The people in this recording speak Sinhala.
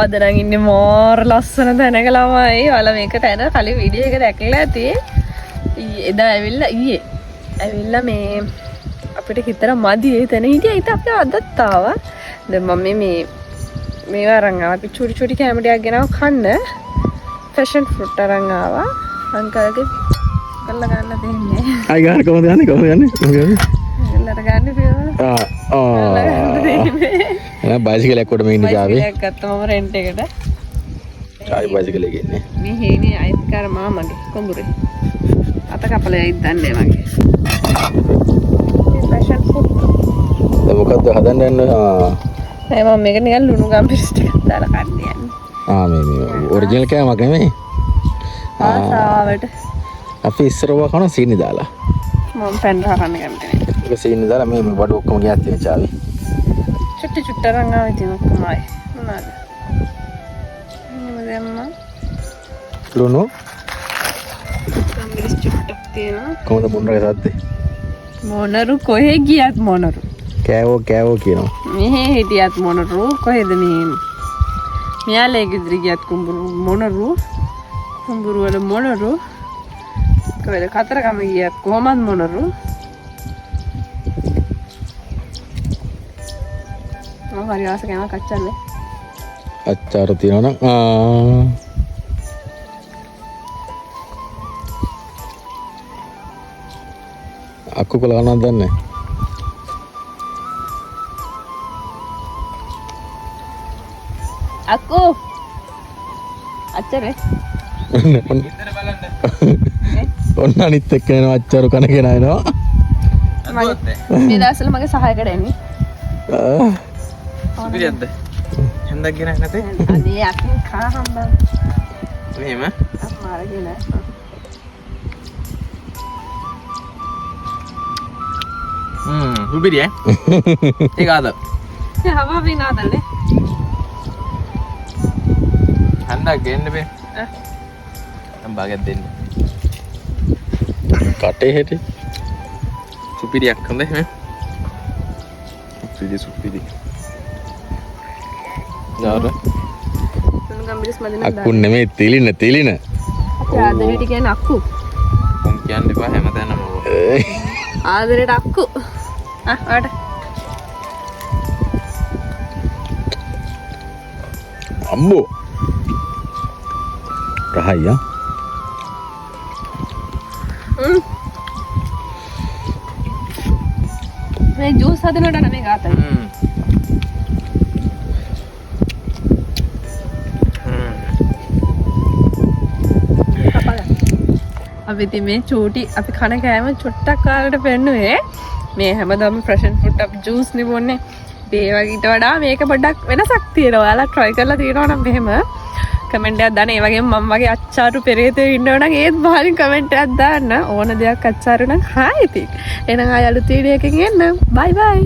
අද නම් ඉන්නේ මාර ලස්සන තැනක ළමයි. ඔයාලා මේක තැන කලින් වීඩියෝ එක දැකලා ඇති. එදා ඇවිල්ලා මේ අපිට හිතර මදි ඒ තැන හිටියා. ඊට අපි අදත් ආවා. දැන් මම මේවා අරන් ආවා. අපි චුටි කැම ටිකක් ගෙනාව කන්න. ෆැෂන් ෆෘට් අරන් ආවා. අංකල්ගේ කල්ලා ගන්න දෙන්නේ. අය ගන්න කොහොමද යන්නේ? එල්ලට ගන්න තියෙනවා. බයිසිකලයක් කොට මේ ඉන්න ගාවේ. බයිසිකලයක් ගත්තා මම රෙන්ට් එකට. ආයි බයිසිකලයක ඉන්නේ. මේ හේනේ අයිතිකාර මාමගේ කොඹුරේ. අත කපලා ඉද්දන්නේ මගේ. මේ ෆැෂන් ෆුඩ්. මොකද්ද හදන්න යන්නේ? මම මේක නිකන් ලුණු ගම්පිරිස් ටිකක් දාලා කන්න යන්නේ. මේ ඔරිජිනල් කෑමක් නෙමෙයි. ආසාවට. අපි ඉස්සරව කන සීනි දාලා. මම පැන් රහ කන්න කැමති නෑ. ඒක සීනි දාලා මේ බඩ ඔක්කොම ගියත් තියෙන චාවි. චුට්ට රංග ආවේ තියෙන ඔක්කොම ආයි. මොනවාද? දැම්මා. ලුණු. ගම්පිරිස් චුට්ටක් තියෙනවා. කොහොමද මුන්නගේ සද්දේ? මොනරු කොහෙ ගියත් මොනරු. කෑවෝ කියනවා. මෙහෙ හිටියත් මොනරු කොහෙද මෙහෙම. මෙයාලා ගෙදර ගියත් මොනරු. කුඹුරු වල මොනරු. කොහෙද කතරගම ගියත් කොහමත් මොනරු. මම හරි ආස කෑම කච්චල්ලේ. අච්චාර තියනවා නම් අක්කු කොල කනක් දන්නේ අක්කු අච්චරේ ඔන්න අනිත් එක්ක එනවා අච්චාරු කන කෙනා එනවා මේ දවස්වල මගේ සහායකට එන්නේ සුපිරියක්ද? හන්දක් ගෙන නැතේ? අනේ අක්කේ කා හම්බා මෙහෙම? අම්මාරගෙන සුපිරිය ඒක ආද? හවා විනාදල්නේ හන්දක් ගෙන්න බෑ නම් භාගයක් දෙන්න කටේ හෙටි සුපිරියක් හොඳ එහෙම සුපිරි යාර තුන් ගම්බිරිස් මදින්න අක්කු නෙමෙයි තිලින ආදරේට කියන්නේ අක්කු මම කියන්න එපා හැමතැනම ආදරේට අක්කු ආට අම්බෝ රහයියා මේ ජූස් හදනකොට නෙමෙයි ගාතයි අපි ඉතින් මේ චූටි අපි කන කෑම චුට්ටක් කාලකට පෙන්නුවේ මේ හැමදාම ෆ්‍රෙෂන් ෆෘට් අපි ජූස් නේ බොන්නේ ඒ වගේට වඩා මේක පොඩ්ඩක් වෙනසක් තියෙනවා ඔයාලා try කරලා තියෙනවා නම් මෙහෙම කමෙන්ට් එකක් දාන්න ඒ වගේම මම වගේ අච්චාරු පෙරේතේ ඉන්නව නම් ඒත් බහලින් කමෙන්ට් එකක් දාන්න ඕන දෙයක් අච්චාරු නම් හායි ඉතින් එහෙනම් ආය අලුත් වීඩියෝ එකකින් එන්න bye bye